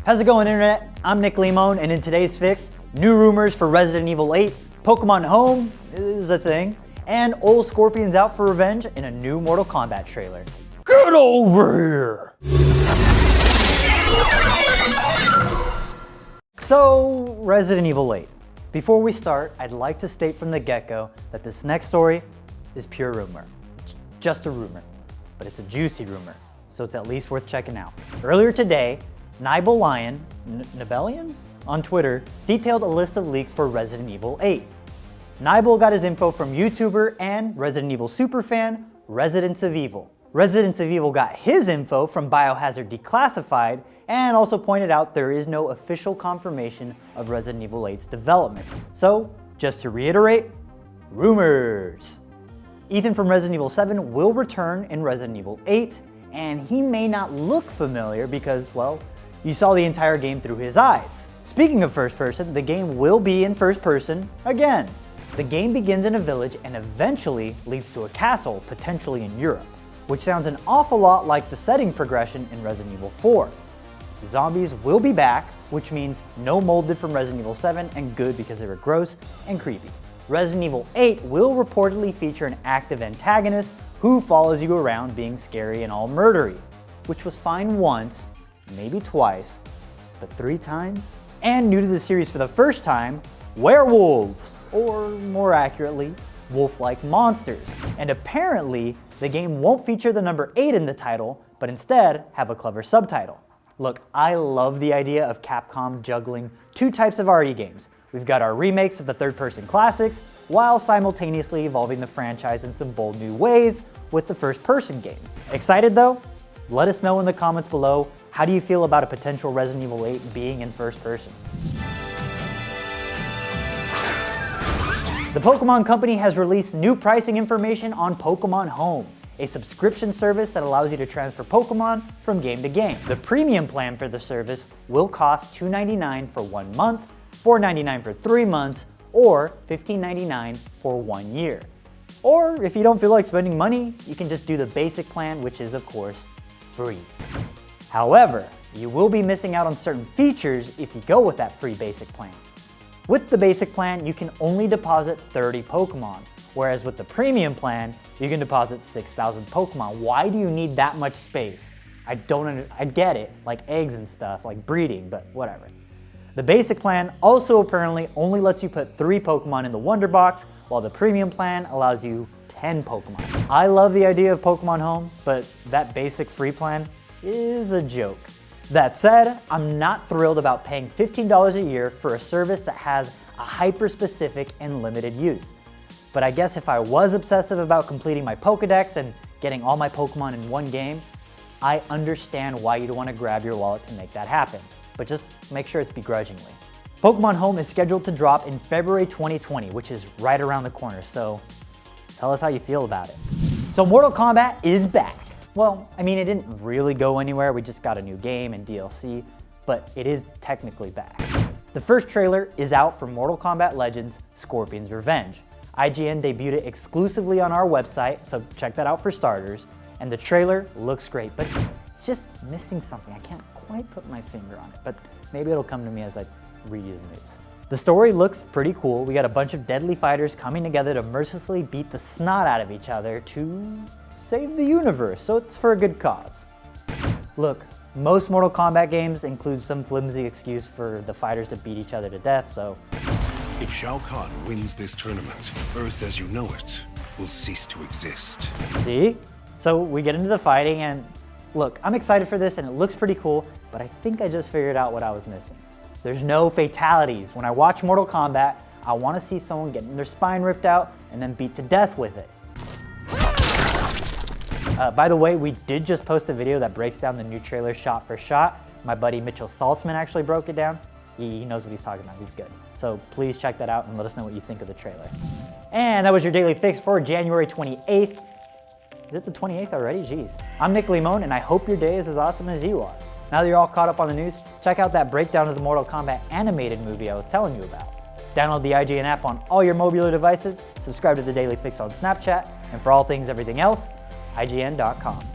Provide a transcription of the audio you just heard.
How's it going, Internet? I'm Nick Limon, and in today's fix, new rumors for Resident Evil 8, Pokemon Home is a thing, and old Scorpion's out for revenge in a new Mortal Kombat trailer. Get over here! So, Resident Evil 8. Before we start, I'd like to state from the get-go that this next story is pure rumor. It's just a rumor, but it's a juicy rumor, so it's at least worth checking out. Earlier today, Nibelion on Twitter detailed a list of leaks for Resident Evil 8. Nibel got his info from YouTuber and Resident Evil superfan, Residents of Evil. Residents of Evil got his info from Biohazard Declassified and also pointed out there is no official confirmation of Resident Evil 8's development. So, just to reiterate, rumors. Ethan from Resident Evil 7 will return in Resident Evil 8, and he may not look familiar because, well, you saw the entire game through his eyes. Speaking of first person, the game will be in first person again. The game begins in a village and eventually leads to a castle, potentially in Europe, which sounds an awful lot like the setting progression in Resident Evil 4. Zombies will be back, which means no molded from Resident Evil 7 and good because they were gross and creepy. Resident Evil 8 will reportedly feature an active antagonist who follows you around being scary and all murdery, which was fine once, maybe twice, but 3 times? And new to the series for the first time, werewolves, or more accurately, wolf-like monsters. And apparently, the game won't feature the number 8 in the title, but instead have a clever subtitle. Look, I love the idea of Capcom juggling 2 types of RE games. We've got our remakes of the third-person classics, while simultaneously evolving the franchise in some bold new ways with the first-person games. Excited though? Let us know in the comments below, how do you feel about a potential Resident Evil 8 being in first person? The Pokemon Company has released new pricing information on Pokemon Home, a subscription service that allows you to transfer Pokemon from game to game. The premium plan for the service will cost $2.99 for 1 month, $4.99 for 3 months, or $15.99 for 1 year. Or if you don't feel like spending money, you can just do the basic plan, which is of course free. However, you will be missing out on certain features if you go with that free basic plan. With the basic plan, you can only deposit 30 Pokemon, whereas with the premium plan, you can deposit 6,000 Pokemon. Why do you need that much space? I get it, like eggs and stuff, like breeding, but whatever. The basic plan also apparently only lets you put 3 Pokemon in the Wonder Box, while the premium plan allows you 10 Pokemon. I love the idea of Pokemon Home, but that basic free plan is a joke. That said, I'm not thrilled about paying $15 a year for a service that has a hyper-specific and limited use. But I guess if I was obsessive about completing my Pokedex and getting all my Pokemon in one game, I understand why you'd want to grab your wallet to make that happen. But just make sure it's begrudgingly. Pokemon Home is scheduled to drop in February 2020, which is right around the corner, so tell us how you feel about it. So Mortal Kombat is back. Well, I mean, it didn't really go anywhere, we just got a new game and DLC, but it is technically back. The first trailer is out for Mortal Kombat Legends Scorpion's Revenge. IGN debuted it exclusively on our website, so check that out for starters, and the trailer looks great, but it's just missing something. I can't quite put my finger on it, but maybe it'll come to me as I read you the news. The story looks pretty cool. We got a bunch of deadly fighters coming together to mercilessly beat the snot out of each other to save the universe, so it's for a good cause. Look, most Mortal Kombat games include some flimsy excuse for the fighters to beat each other to death, so... If Shao Kahn wins this tournament, Earth as you know it will cease to exist. See? So we get into the fighting and look, I'm excited for this and it looks pretty cool, but I think I just figured out what I was missing. There's no fatalities. When I watch Mortal Kombat, I want to see someone getting their spine ripped out and then beat to death with it. By the way, we did just post a video that breaks down the new trailer shot for shot. My buddy Mitchell Saltzman actually broke it down. He knows what he's talking about, he's good. So please check that out and let us know what you think of the trailer. And that was your daily fix for January 28th. Is it the 28th already? Jeez. I'm Nick Limon and I hope your day is as awesome as you are. Now that you're all caught up on the news, check out that breakdown of the Mortal Kombat animated movie I was telling you about. Download the IGN app on all your mobile devices, subscribe to the Daily Fix on Snapchat, and for all things everything else, IGN.com.